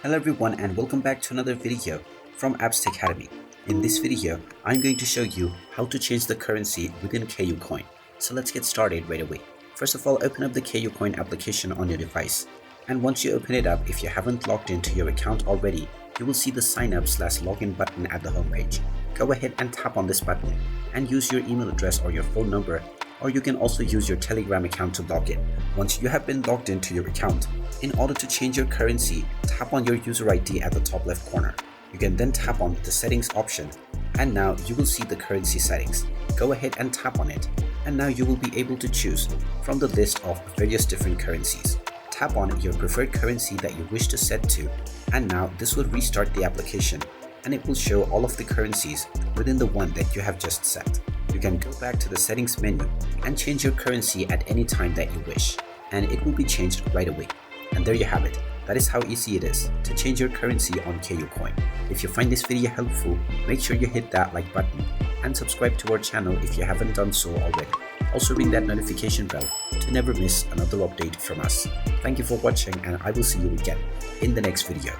Hello everyone and welcome back to another video from Apps Academy. In this video, I'm going to show you how to change the currency within KuCoin. So let's get started right away. First of all, open up the KuCoin application on your device. And once you open it up, if you haven't logged into your account already, you will see the sign up/login button at the homepage. Go ahead and tap on this button and use your email address or your phone number, or you can also use your Telegram account to log in. Once you have been logged into your account, in order to change your currency, tap on your user ID at the top left corner. You can then tap on the settings option, and now you will see the currency settings. Go ahead and tap on it, and now you will be able to choose from the list of various different currencies. Tap on your preferred currency that you wish to set to, and now this will restart the application, and it will show all of the currencies within the one that you have just set. You can go back to the settings menu and change your currency at any time that you wish, and it will be changed right away. And there you have it. That is how easy it is to change your currency on KuCoin. If you find this video helpful, make sure you hit that like button and subscribe to our channel if you haven't done so already. Also ring that notification bell to never miss another update from us. Thank you for watching, and I will see you again in the next video.